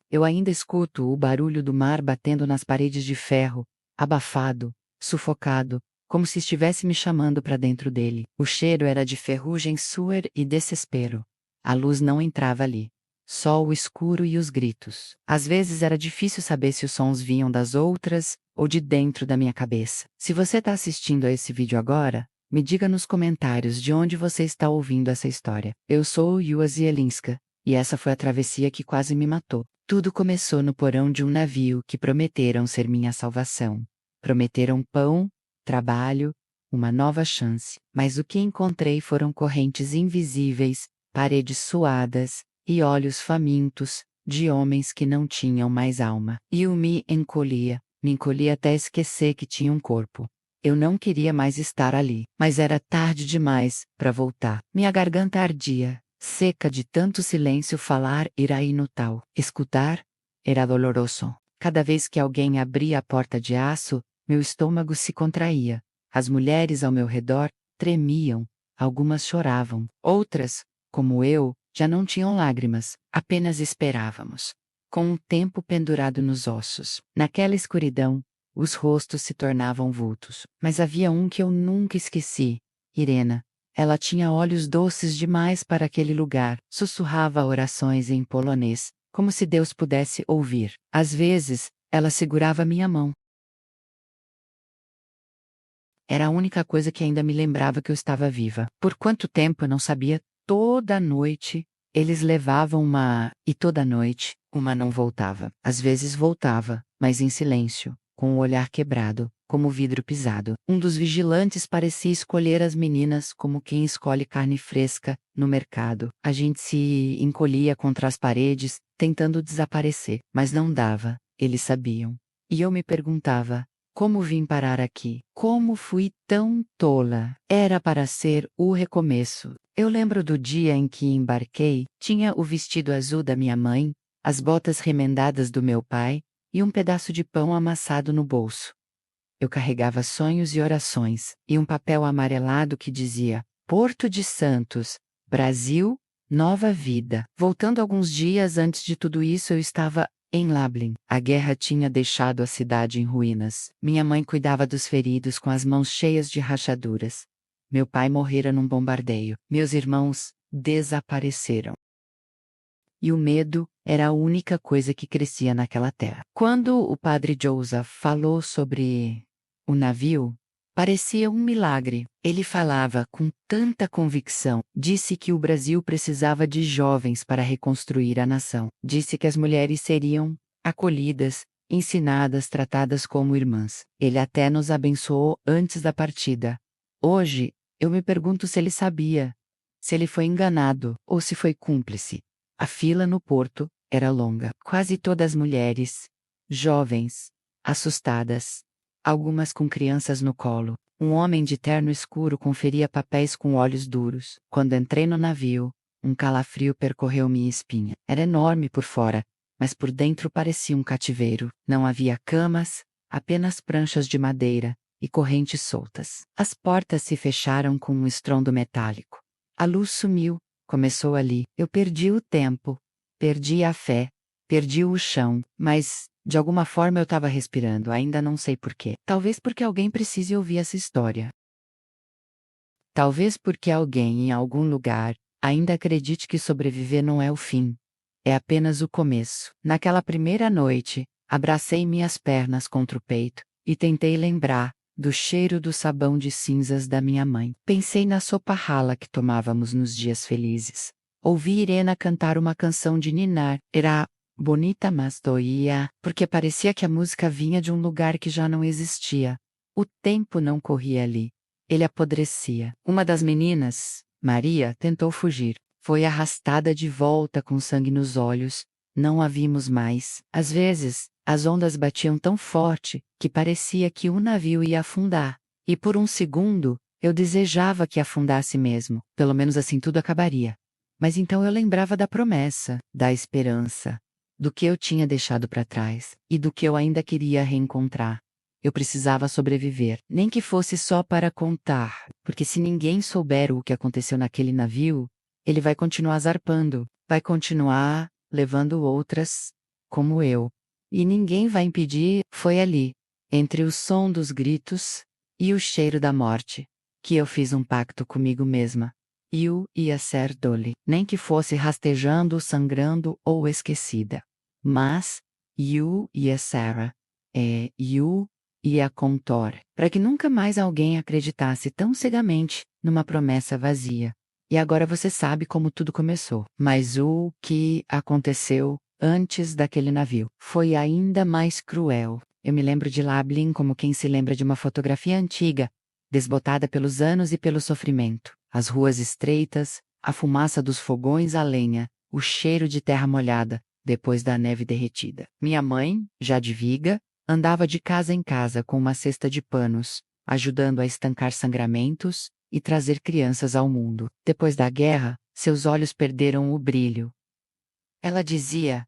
Eu ainda escuto o barulho do mar batendo nas paredes de ferro, abafado, sufocado, como se estivesse me chamando para dentro dele. O cheiro era de ferrugem, suor e desespero. A luz não entrava ali. Só o escuro e os gritos. Às vezes era difícil saber se os sons vinham das outras ou de dentro da minha cabeça. Se você está assistindo a esse vídeo agora, me diga nos comentários de onde você está ouvindo essa história. Eu sou o Yua Zielinska, e essa foi a travessia que quase me matou. Tudo começou no porão de um navio que prometeram ser minha salvação. Prometeram pão, trabalho, uma nova chance. Mas o que encontrei foram correntes invisíveis, paredes suadas e olhos famintos de homens que não tinham mais alma. E eu me encolhi até esquecer que tinha um corpo. Eu não queria mais estar ali, mas era tarde demais para voltar. Minha garganta ardia, seca de tanto silêncio. Falar era inútil. Escutar era doloroso. Cada vez que alguém abria a porta de aço, meu estômago se contraía. As mulheres ao meu redor tremiam, algumas choravam. Outras, como eu, já não tinham lágrimas, apenas esperávamos. Com o tempo pendurado nos ossos. Naquela escuridão, os rostos se tornavam vultos. Mas havia um que eu nunca esqueci. Irena. Ela tinha olhos doces demais para aquele lugar. Sussurrava orações em polonês, como se Deus pudesse ouvir. Às vezes, ela segurava minha mão. Era a única coisa que ainda me lembrava que eu estava viva. Por quanto tempo eu não sabia. Toda noite, eles levavam uma... E toda noite, uma não voltava. Às vezes voltava, mas em silêncio, com o olhar quebrado, como vidro pisado. Um dos vigilantes parecia escolher as meninas como quem escolhe carne fresca no mercado. A gente se encolhia contra as paredes, tentando desaparecer, mas não dava. Eles sabiam. E eu me perguntava: como vim parar aqui? Como fui tão tola? Era para ser o recomeço. Eu lembro do dia em que embarquei, tinha o vestido azul da minha mãe, as botas remendadas do meu pai e um pedaço de pão amassado no bolso. Eu carregava sonhos e orações, e um papel amarelado que dizia: Porto de Santos, Brasil, nova vida. Voltando alguns dias antes de tudo isso, eu estava em Lublin. A guerra tinha deixado a cidade em ruínas. Minha mãe cuidava dos feridos com as mãos cheias de rachaduras. Meu pai morrera num bombardeio. Meus irmãos desapareceram. E o medo era a única coisa que crescia naquela terra. Quando o padre Joseph falou sobre o navio, parecia um milagre. Ele falava com tanta convicção. Disse que o Brasil precisava de jovens para reconstruir a nação. Disse que as mulheres seriam acolhidas, ensinadas, tratadas como irmãs. Ele até nos abençoou antes da partida. Hoje, eu me pergunto se ele sabia, se ele foi enganado ou se foi cúmplice. A fila no porto era longa. Quase todas mulheres, jovens, assustadas, algumas com crianças no colo. Um homem de terno escuro conferia papéis com olhos duros. Quando entrei no navio, um calafrio percorreu minha espinha. Era enorme por fora, mas por dentro parecia um cativeiro. Não havia camas, apenas pranchas de madeira e correntes soltas. As portas se fecharam com um estrondo metálico. A luz sumiu. Começou ali. Eu perdi o tempo, perdi a fé, perdi o chão, mas, de alguma forma eu estava respirando, ainda não sei por quê. Talvez porque alguém precise ouvir essa história. Talvez porque alguém em algum lugar ainda acredite que sobreviver não é o fim. É apenas o começo. Naquela primeira noite, abracei minhas pernas contra o peito e tentei lembrar do cheiro do sabão de cinzas da minha mãe. Pensei na sopa rala que tomávamos nos dias felizes. Ouvi Irena cantar uma canção de ninar. Era bonita, mas doía, porque parecia que a música vinha de um lugar que já não existia. O tempo não corria ali. Ele apodrecia. Uma das meninas, Maria, tentou fugir. Foi arrastada de volta com sangue nos olhos. Não a vimos mais. Às vezes, as ondas batiam tão forte que parecia que o navio ia afundar. E por um segundo, eu desejava que afundasse mesmo. Pelo menos assim tudo acabaria. Mas então eu lembrava da promessa, da esperança, do que eu tinha deixado para trás e do que eu ainda queria reencontrar. Eu precisava sobreviver, nem que fosse só para contar, porque se ninguém souber o que aconteceu naquele navio, ele vai continuar zarpando, vai continuar levando outras como eu. E ninguém vai impedir, foi ali, entre o som dos gritos e o cheiro da morte, que eu fiz um pacto comigo mesma. Eu ia ser Dolly, nem que fosse rastejando, sangrando ou esquecida. Mas, eu ia Sarah. Eu ia contar, para que nunca mais alguém acreditasse tão cegamente numa promessa vazia. E agora você sabe como tudo começou. Mas o que aconteceu antes daquele navio foi ainda mais cruel. Eu me lembro de Lablin como quem se lembra de uma fotografia antiga, desbotada pelos anos e pelo sofrimento. As ruas estreitas, a fumaça dos fogões a lenha, o cheiro de terra molhada, depois da neve derretida. Minha mãe, já de viga, andava de casa em casa com uma cesta de panos, ajudando a estancar sangramentos e trazer crianças ao mundo. Depois da guerra, seus olhos perderam o brilho. Ela dizia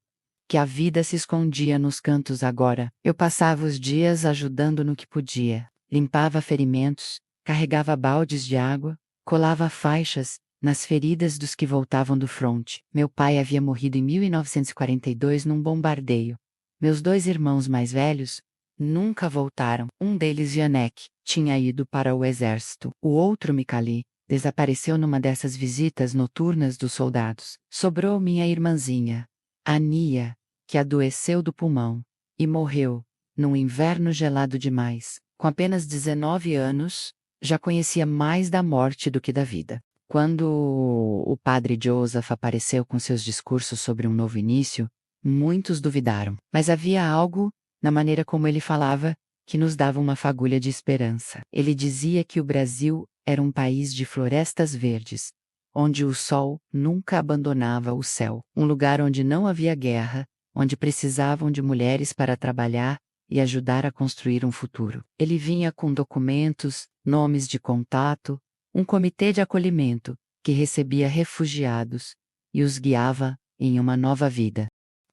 que a vida se escondia nos cantos agora. Eu passava os dias ajudando no que podia. Limpava ferimentos, carregava baldes de água, colava faixas nas feridas dos que voltavam do fronte. Meu pai havia morrido em 1942 num bombardeio. Meus 2 irmãos mais velhos nunca voltaram. Um deles, Janek, tinha ido para o exército. O outro, Mikali, desapareceu numa dessas visitas noturnas dos soldados. Sobrou minha irmãzinha, Ania, que adoeceu do pulmão e morreu num inverno gelado demais. Com apenas 19 anos, já conhecia mais da morte do que da vida. Quando o padre Joseph apareceu com seus discursos sobre um novo início, muitos duvidaram. Mas havia algo, na maneira como ele falava, que nos dava uma fagulha de esperança. Ele dizia que o Brasil era um país de florestas verdes, onde o sol nunca abandonava o céu. Um lugar onde não havia guerra, onde precisavam de mulheres para trabalhar e ajudar a construir um futuro. Ele vinha com documentos, nomes de contato, um comitê de acolhimento que recebia refugiados e os guiava em uma nova vida.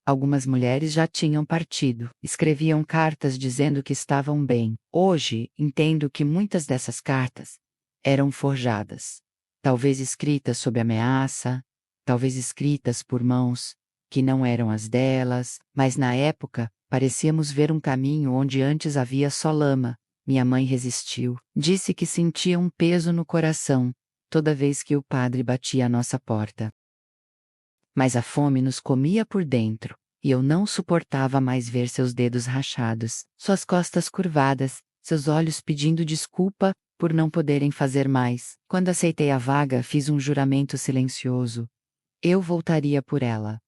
Algumas mulheres já tinham partido, escreviam cartas dizendo que estavam bem. Hoje, entendo que muitas dessas cartas eram forjadas, talvez escritas sob ameaça, talvez escritas por mãos que não eram as delas, mas na época parecíamos ver um caminho onde antes havia só lama. Minha mãe resistiu, disse que sentia um peso no coração toda vez que o padre batia à nossa porta. Mas a fome nos comia por dentro, e eu não suportava mais ver seus dedos rachados, suas costas curvadas, seus olhos pedindo desculpa por não poderem fazer mais. Quando aceitei a vaga, fiz um juramento silencioso. Eu voltaria por ela.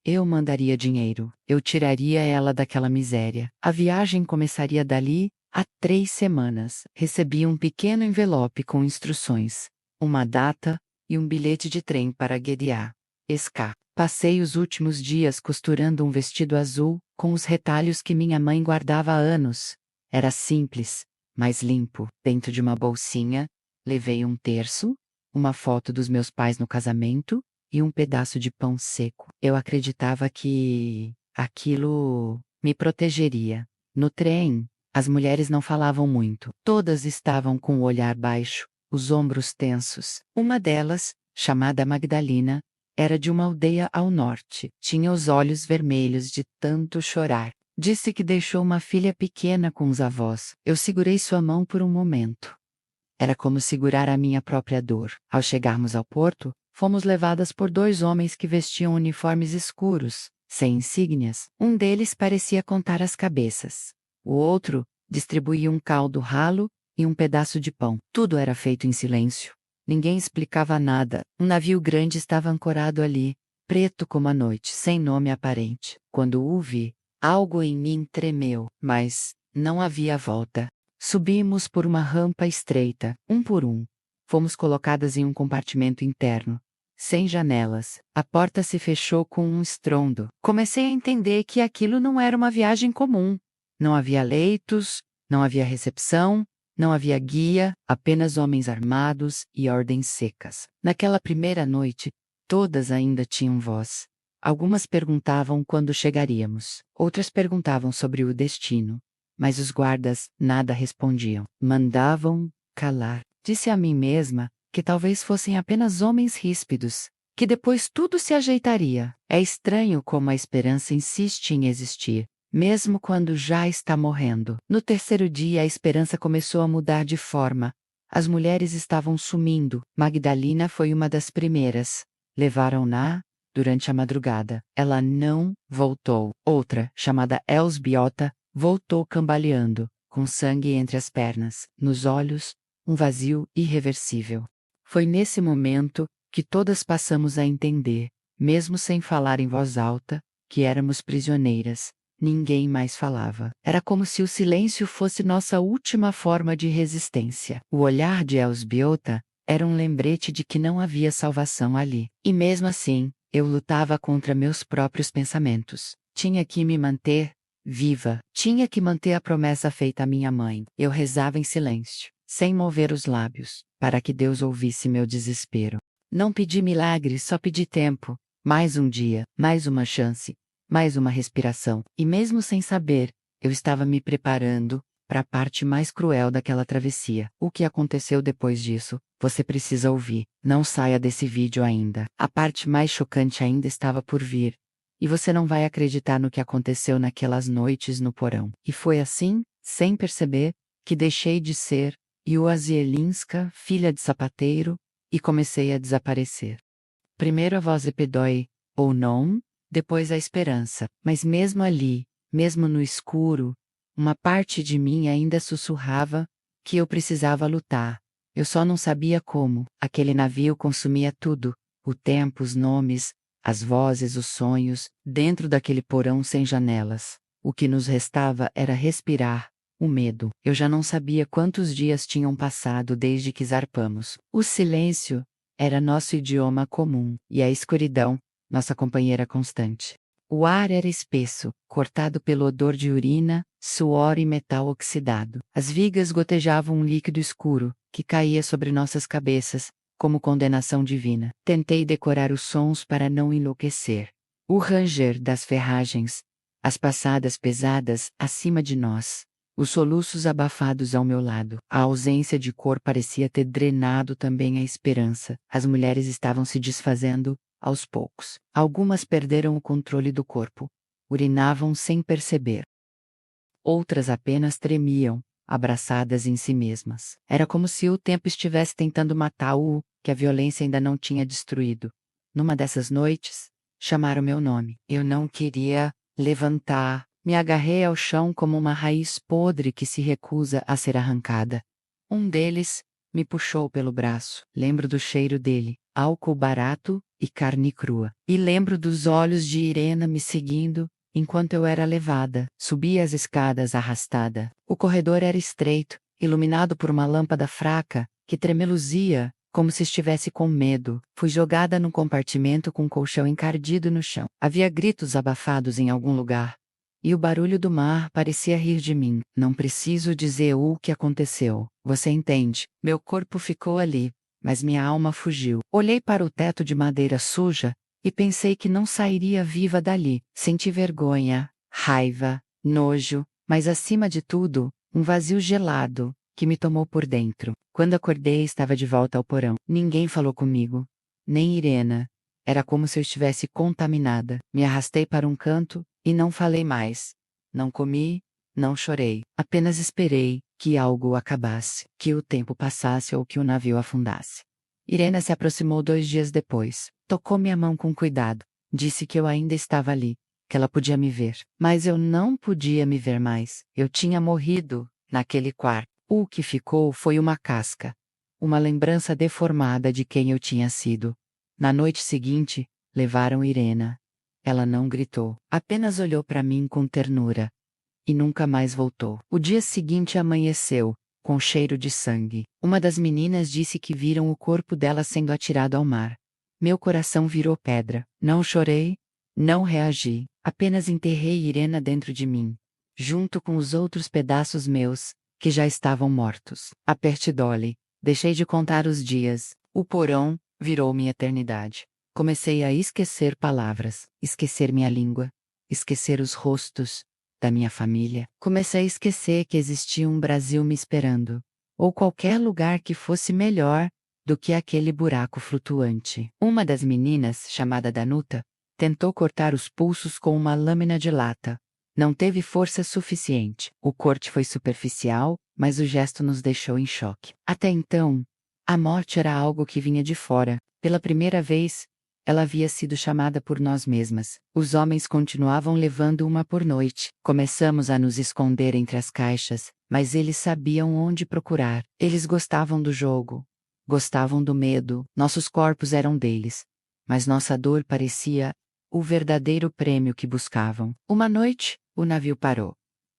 Eu mandaria dinheiro. Eu tiraria ela daquela miséria. A viagem começaria dali a 3 semanas. Recebi um pequeno envelope com instruções, uma data e um bilhete de trem para Guediá. Escá. Passei os últimos dias costurando um vestido azul com os retalhos que minha mãe guardava há anos. Era simples, mas limpo. Dentro de uma bolsinha, levei um terço, uma foto dos meus pais no casamento e um pedaço de pão seco. Eu acreditava que aquilo me protegeria. No trem, as mulheres não falavam muito. Todas estavam com o olhar baixo, os ombros tensos. Uma delas, chamada Magdalena, era de uma aldeia ao norte. Tinha os olhos vermelhos de tanto chorar. Disse que deixou uma filha pequena com os avós. Eu segurei sua mão por um momento. Era como segurar a minha própria dor. Ao chegarmos ao porto, fomos levadas por 2 homens que vestiam uniformes escuros, sem insígnias. Um deles parecia contar as cabeças. O outro distribuía um caldo ralo e um pedaço de pão. Tudo era feito em silêncio. Ninguém explicava nada. Um navio grande estava ancorado ali, preto como a noite, sem nome aparente. Quando o vi, algo em mim tremeu, mas não havia volta. Subimos por uma rampa estreita, um por um. Fomos colocadas em um compartimento interno, sem janelas. A porta se fechou com um estrondo. Comecei a entender que aquilo não era uma viagem comum. Não havia leitos, não havia recepção, não havia guia, apenas homens armados e ordens secas. Naquela primeira noite, todas ainda tinham voz. Algumas perguntavam quando chegaríamos, outras perguntavam sobre o destino. Mas os guardas nada respondiam. Mandavam calar. Disse a mim mesma que talvez fossem apenas homens ríspidos, que depois tudo se ajeitaria. É estranho como a esperança insiste em existir, mesmo quando já está morrendo. No terceiro dia, a esperança começou a mudar de forma. As mulheres estavam sumindo. Magdalena foi uma das primeiras. Levaram-na durante a madrugada. Ela não voltou. Outra, chamada Elsbiota, voltou cambaleando, com sangue entre as pernas, nos olhos, um vazio irreversível. Foi nesse momento que todas passamos a entender, mesmo sem falar em voz alta, que éramos prisioneiras. Ninguém mais falava. Era como se o silêncio fosse nossa última forma de resistência. O olhar de Elsbiota era um lembrete de que não havia salvação ali. E mesmo assim, eu lutava contra meus próprios pensamentos. Tinha que me manter viva. Tinha que manter a promessa feita à minha mãe. Eu rezava em silêncio, sem mover os lábios, para que Deus ouvisse meu desespero. Não pedi milagre, só pedi tempo. Mais um dia, mais uma chance, mais uma respiração. E mesmo sem saber, eu estava me preparando para a parte mais cruel daquela travessia. O que aconteceu depois disso, você precisa ouvir. Não saia desse vídeo ainda. A parte mais chocante ainda estava por vir. E você não vai acreditar no que aconteceu naquelas noites no porão. E foi assim, sem perceber, que deixei de ser Juazielinska, filha de sapateiro, e comecei a desaparecer. Primeiro a voz epedói, ou não, depois a esperança. Mas mesmo ali, mesmo no escuro, uma parte de mim ainda sussurrava que eu precisava lutar. Eu só não sabia como. Aquele navio consumia tudo: o tempo, os nomes, as vozes, os sonhos, dentro daquele porão sem janelas. O que nos restava era respirar, o medo. Eu já não sabia quantos dias tinham passado desde que zarpamos. O silêncio era nosso idioma comum, e a escuridão, nossa companheira constante. O ar era espesso, cortado pelo odor de urina, suor e metal oxidado. As vigas gotejavam um líquido escuro, que caía sobre nossas cabeças, como condenação divina. Tentei decorar os sons para não enlouquecer. O ranger das ferragens, as passadas pesadas acima de nós, os soluços abafados ao meu lado. A ausência de cor parecia ter drenado também a esperança. As mulheres estavam se desfazendo aos poucos. Algumas perderam o controle do corpo. Urinavam sem perceber. Outras apenas tremiam, abraçadas em si mesmas. Era como se o tempo estivesse tentando matar o que a violência ainda não tinha destruído. Numa dessas noites, chamaram meu nome. Eu não queria levantar. Me agarrei ao chão como uma raiz podre que se recusa a ser arrancada. Um deles me puxou pelo braço. Lembro do cheiro dele, álcool barato e carne crua. E lembro dos olhos de Irena me seguindo enquanto eu era levada. Subi as escadas arrastada. O corredor era estreito, iluminado por uma lâmpada fraca, que tremeluzia, como se estivesse com medo. Fui jogada num compartimento com um colchão encardido no chão. Havia gritos abafados em algum lugar. E o barulho do mar parecia rir de mim. Não preciso dizer o que aconteceu. Você entende. Meu corpo ficou ali, mas minha alma fugiu. Olhei para o teto de madeira suja e pensei que não sairia viva dali. Senti vergonha, raiva, nojo, mas acima de tudo, um vazio gelado que me tomou por dentro. Quando acordei, estava de volta ao porão. Ninguém falou comigo, nem Irena. Era como se eu estivesse contaminada. Me arrastei para um canto e não falei mais. Não comi, não chorei. Apenas esperei que algo acabasse, que o tempo passasse ou que o navio afundasse. Irena se aproximou 2 dias depois. Tocou minha mão com cuidado. Disse que eu ainda estava ali, que ela podia me ver. Mas eu não podia me ver mais. Eu tinha morrido naquele quarto. O que ficou foi uma casca. Uma lembrança deformada de quem eu tinha sido. Na noite seguinte, levaram Irena. Ela não gritou, apenas olhou para mim com ternura. E nunca mais voltou. O dia seguinte amanheceu, com cheiro de sangue. Uma das meninas disse que viram o corpo dela sendo atirado ao mar. Meu coração virou pedra. Não chorei, não reagi. Apenas enterrei Irena dentro de mim, junto com os outros pedaços meus, que já estavam mortos. Aperte Dolly. Deixei de contar os dias. O porão virou minha eternidade. Comecei a esquecer palavras, esquecer minha língua, esquecer os rostos da minha família. Comecei a esquecer que existia um Brasil me esperando, ou qualquer lugar que fosse melhor do que aquele buraco flutuante. Uma das meninas, chamada Danuta, tentou cortar os pulsos com uma lâmina de lata. Não teve força suficiente. O corte foi superficial, mas o gesto nos deixou em choque. Até então, a morte era algo que vinha de fora. Pela primeira vez, ela havia sido chamada por nós mesmas. Os homens continuavam levando uma por noite. Começamos a nos esconder entre as caixas, mas eles sabiam onde procurar. Eles gostavam do jogo. Gostavam do medo. Nossos corpos eram deles. Mas nossa dor parecia o verdadeiro prêmio que buscavam. Uma noite, o navio parou.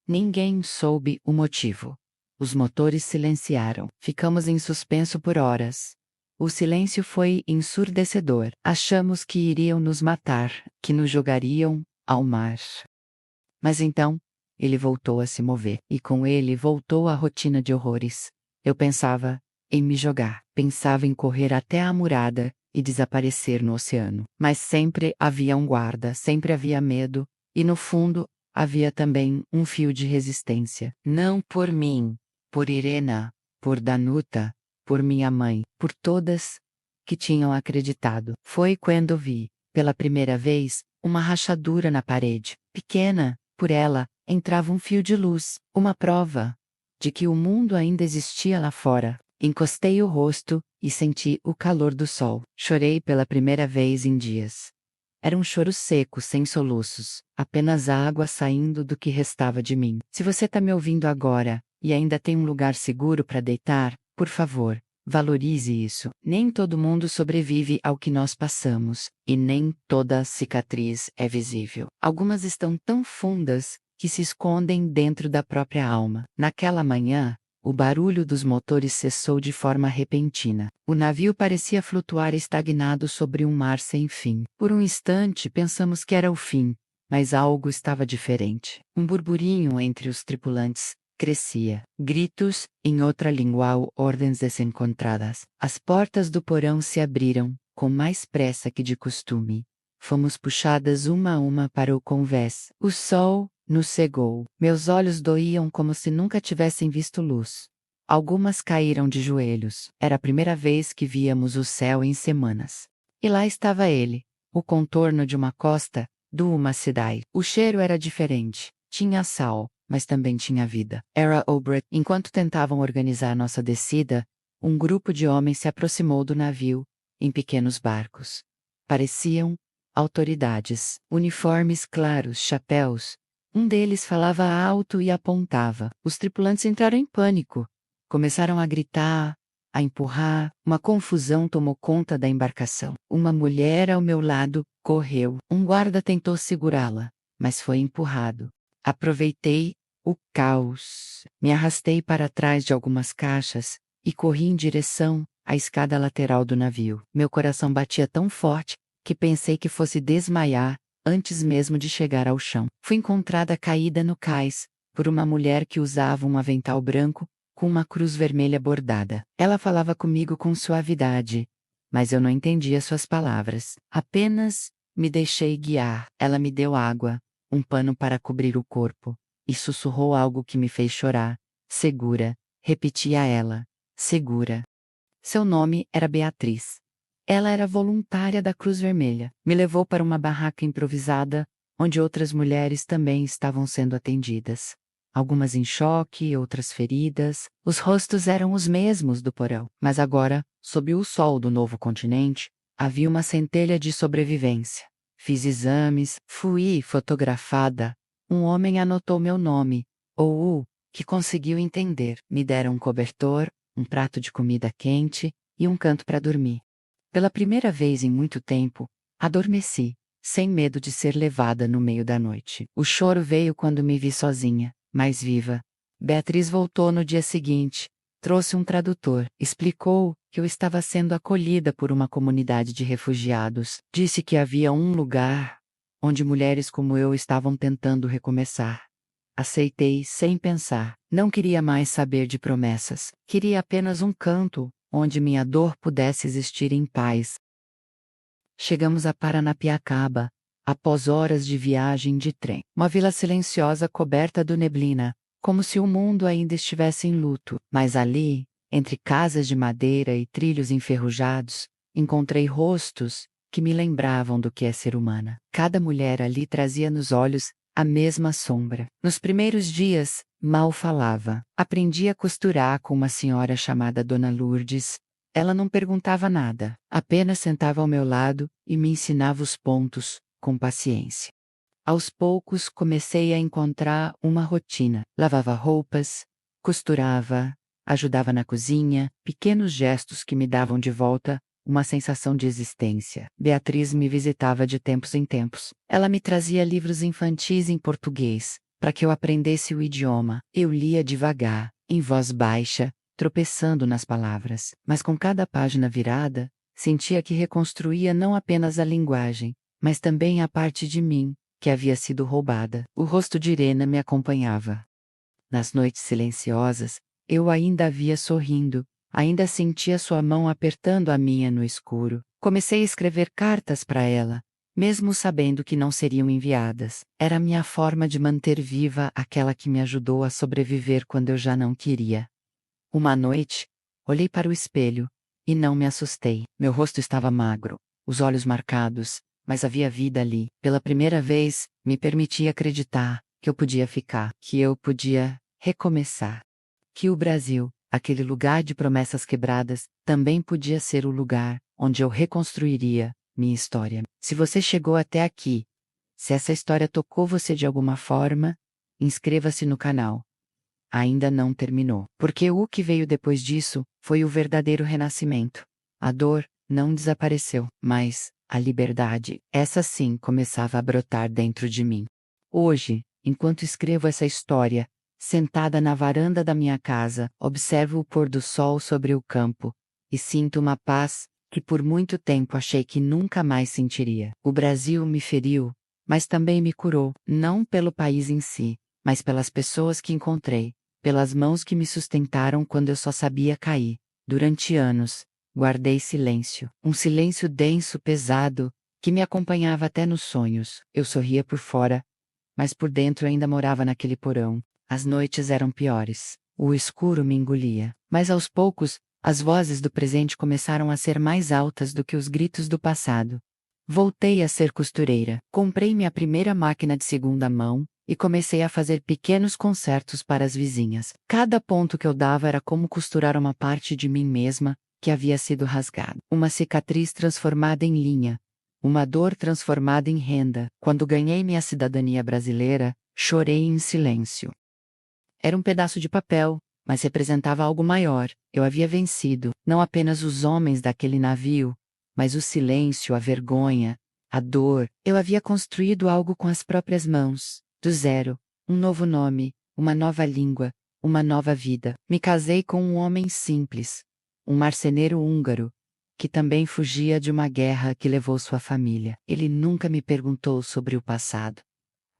Ninguém soube o motivo. Os motores silenciaram. Ficamos em suspenso por horas. O silêncio foi ensurdecedor. Achamos que iriam nos matar, que nos jogariam ao mar. Mas então, ele voltou a se mover, e com ele voltou a rotina de horrores. Eu pensava em me jogar, pensava em correr até a murada e desaparecer no oceano. Mas sempre havia um guarda, sempre havia medo, e no fundo, havia também um fio de resistência. Não por mim, por Irena, por Danuta, por minha mãe, por todas que tinham acreditado. Foi quando vi, pela primeira vez, uma rachadura na parede. Pequena, por ela, entrava um fio de luz, uma prova de que o mundo ainda existia lá fora. Encostei o rosto e senti o calor do sol. Chorei pela primeira vez em dias. Era um choro seco, sem soluços, apenas água saindo do que restava de mim. Se você está me ouvindo agora, e ainda tem um lugar seguro para deitar, por favor, valorize isso. Nem todo mundo sobrevive ao que nós passamos, e nem toda cicatriz é visível. Algumas estão tão fundas que se escondem dentro da própria alma. Naquela manhã, o barulho dos motores cessou de forma repentina. O navio parecia flutuar estagnado sobre um mar sem fim. Por um instante pensamos que era o fim, mas algo estava diferente. Um burburinho entre os tripulantes crescia. Gritos, em outra língua ou ordens desencontradas. As portas do porão se abriram, com mais pressa que de costume. Fomos puxadas uma a uma para o convés. O sol nos cegou. Meus olhos doíam como se nunca tivessem visto luz. Algumas caíram de joelhos. Era a primeira vez que víamos o céu em semanas. E lá estava ele, o contorno de uma costa, de uma cidade. O cheiro era diferente. Tinha sal, mas também tinha vida. Era Obrecht. Enquanto tentavam organizar nossa descida, um grupo de homens se aproximou do navio, em pequenos barcos. Pareciam autoridades. Uniformes claros, chapéus. Um deles falava alto e apontava. Os tripulantes entraram em pânico. Começaram a gritar, a empurrar. Uma confusão tomou conta da embarcação. Uma mulher ao meu lado correu. Um guarda tentou segurá-la, mas foi empurrado. Aproveitei o caos. Me arrastei para trás de algumas caixas e corri em direção à escada lateral do navio. Meu coração batia tão forte que pensei que fosse desmaiar antes mesmo de chegar ao chão. Fui encontrada caída no cais por uma mulher que usava um avental branco com uma cruz vermelha bordada. Ela falava comigo com suavidade, mas eu não entendia suas palavras. Apenas me deixei guiar. Ela me deu água, um pano para cobrir o corpo, e sussurrou algo que me fez chorar. Segura, repetia ela. Segura. Seu nome era Beatriz. Ela era voluntária da Cruz Vermelha. Me levou para uma barraca improvisada, onde outras mulheres também estavam sendo atendidas. Algumas em choque, outras feridas. Os rostos eram os mesmos do porão. Mas agora, sob o sol do novo continente, havia uma centelha de sobrevivência. Fiz exames, fui fotografada. Um homem anotou meu nome, ou o que conseguiu entender. Me deram um cobertor, um prato de comida quente e um canto para dormir. Pela primeira vez em muito tempo, adormeci, sem medo de ser levada no meio da noite. O choro veio quando me vi sozinha, mais viva. Beatriz voltou no dia seguinte, trouxe um tradutor, explicou que eu estava sendo acolhida por uma comunidade de refugiados. Disse que havia um lugar onde mulheres como eu estavam tentando recomeçar. Aceitei sem pensar. Não queria mais saber de promessas. Queria apenas um canto onde minha dor pudesse existir em paz. Chegamos a Paranapiacaba, após horas de viagem de trem. Uma vila silenciosa coberta de neblina, como se o mundo ainda estivesse em luto. Mas ali, Entre casas de madeira e trilhos enferrujados, encontrei rostos que me lembravam do que é ser humana. Cada mulher ali trazia nos olhos a mesma sombra. Nos primeiros dias, mal falava. Aprendi a costurar com uma senhora chamada Dona Lourdes. Ela não perguntava nada, apenas sentava ao meu lado e me ensinava os pontos, com paciência. Aos poucos comecei a encontrar uma rotina. Lavava roupas, costurava, ajudava na cozinha, pequenos gestos que me davam de volta uma sensação de existência. Beatriz me visitava de tempos em tempos. Ela me trazia livros infantis em português, para que eu aprendesse o idioma. Eu lia devagar, em voz baixa, tropeçando nas palavras. Mas com cada página virada, sentia que reconstruía não apenas a linguagem, mas também a parte de mim, que havia sido roubada. O rosto de Irena me acompanhava. Nas noites silenciosas, eu ainda a via sorrindo, ainda sentia sua mão apertando a minha no escuro. Comecei a escrever cartas para ela, mesmo sabendo que não seriam enviadas. Era a minha forma de manter viva aquela que me ajudou a sobreviver quando eu já não queria. Uma noite, olhei para o espelho, e não me assustei. Meu rosto estava magro, os olhos marcados, mas havia vida ali. Pela primeira vez, me permiti acreditar que eu podia ficar, que eu podia recomeçar. Que o Brasil, aquele lugar de promessas quebradas, também podia ser o lugar onde eu reconstruiria minha história. Se você chegou até aqui, se essa história tocou você de alguma forma, inscreva-se no canal. Ainda não terminou. Porque o que veio depois disso foi o verdadeiro renascimento. A dor não desapareceu, mas a liberdade, essa sim começava a brotar dentro de mim. Hoje, enquanto escrevo essa história, sentada na varanda da minha casa, observo o pôr do sol sobre o campo e sinto uma paz que por muito tempo achei que nunca mais sentiria. O Brasil me feriu, mas também me curou, não pelo país em si, mas pelas pessoas que encontrei, pelas mãos que me sustentaram quando eu só sabia cair. Durante anos, guardei silêncio, um silêncio denso, pesado, que me acompanhava até nos sonhos. Eu sorria por fora, mas por dentro ainda morava naquele porão. As noites eram piores. O escuro me engolia. Mas aos poucos, as vozes do presente começaram a ser mais altas do que os gritos do passado. Voltei a ser costureira. Comprei minha primeira máquina de segunda mão e comecei a fazer pequenos concertos para as vizinhas. Cada ponto que eu dava era como costurar uma parte de mim mesma que havia sido rasgada. Uma cicatriz transformada em linha. Uma dor transformada em renda. Quando ganhei minha cidadania brasileira, chorei em silêncio. Era um pedaço de papel, mas representava algo maior. Eu havia vencido, não apenas os homens daquele navio, mas o silêncio, a vergonha, a dor. Eu havia construído algo com as próprias mãos, do zero, um novo nome, uma nova língua, uma nova vida. Me casei com um homem simples, um marceneiro húngaro, que também fugia de uma guerra que levou sua família. Ele nunca me perguntou sobre o passado.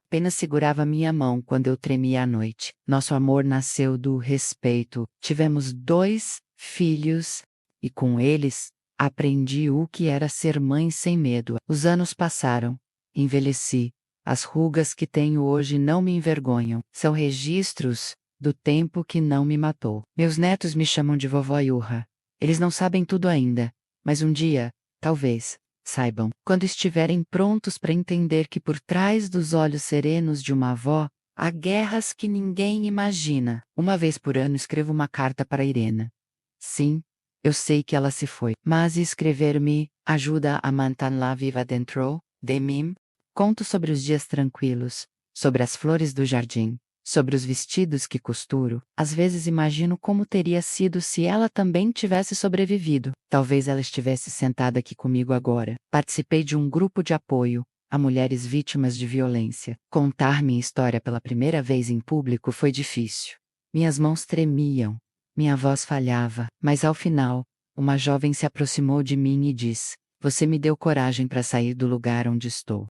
Apenas segurava minha mão quando eu tremia à noite. Nosso amor nasceu do respeito. Tivemos 2 filhos, e com eles, aprendi o que era ser mãe sem medo. Os anos passaram. Envelheci. As rugas que tenho hoje não me envergonham. São registros do tempo que não me matou. Meus netos me chamam de vovó Yurra. Eles não sabem tudo ainda, mas um dia, talvez, saibam, quando estiverem prontos para entender que por trás dos olhos serenos de uma avó, há guerras que ninguém imagina. Uma vez por ano escrevo uma carta para Irena. Sim, eu sei que ela se foi, mas escrever me ajuda a manter-la viva dentro de mim. Conto sobre os dias tranquilos, sobre as flores do jardim, sobre os vestidos que costuro. Às vezes imagino como teria sido se ela também tivesse sobrevivido. Talvez ela estivesse sentada aqui comigo agora. Participei de um grupo de apoio a mulheres vítimas de violência. Contar minha história pela primeira vez em público foi difícil. Minhas mãos tremiam, minha voz falhava, mas ao final, uma jovem se aproximou de mim e disse: "Você me deu coragem para sair do lugar onde estou."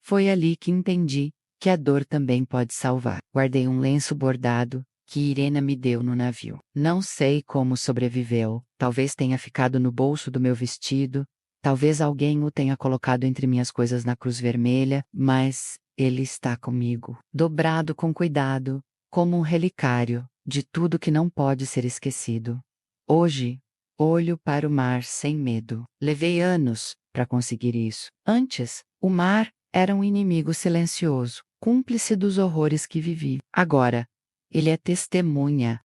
Foi ali que entendi que a dor também pode salvar. Guardei um lenço bordado que Irena me deu no navio. Não sei como sobreviveu, talvez tenha ficado no bolso do meu vestido, talvez alguém o tenha colocado entre minhas coisas na Cruz Vermelha, mas ele está comigo, dobrado com cuidado, como um relicário de tudo que não pode ser esquecido. Hoje, olho para o mar sem medo. Levei anos para conseguir isso. Antes, o mar era um inimigo silencioso, cúmplice dos horrores que vivi. Agora, ele é testemunha.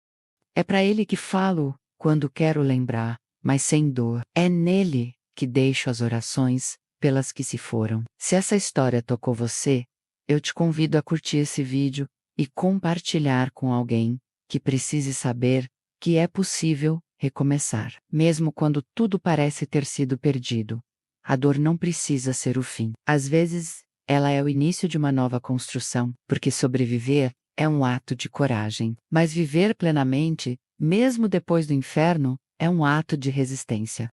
É para ele que falo quando quero lembrar, mas sem dor. É nele que deixo as orações pelas que se foram. Se essa história tocou você, eu te convido a curtir esse vídeo e compartilhar com alguém que precise saber que é possível recomeçar, mesmo quando tudo parece ter sido perdido. A dor não precisa ser o fim. Às vezes, ela é o início de uma nova construção, porque sobreviver é um ato de coragem. Mas viver plenamente, mesmo depois do inferno, é um ato de resistência.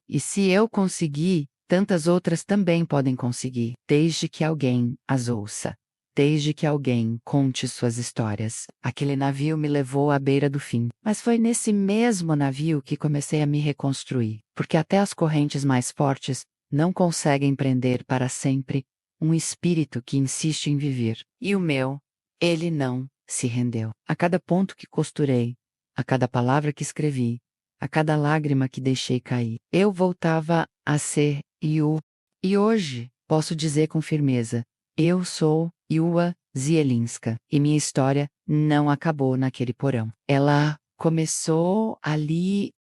E se eu conseguir, tantas outras também podem conseguir, desde que alguém as ouça. Desde que alguém conte suas histórias. Aquele navio me levou à beira do fim. Mas foi nesse mesmo navio que comecei a me reconstruir. Porque até as correntes mais fortes não conseguem prender para sempre um espírito que insiste em viver. E o meu, ele não se rendeu. A cada ponto que costurei, a cada palavra que escrevi, a cada lágrima que deixei cair, eu voltava a ser Yu. E hoje, posso dizer com firmeza, eu sou Yua Zielinska. E minha história não acabou naquele porão. Ela começou ali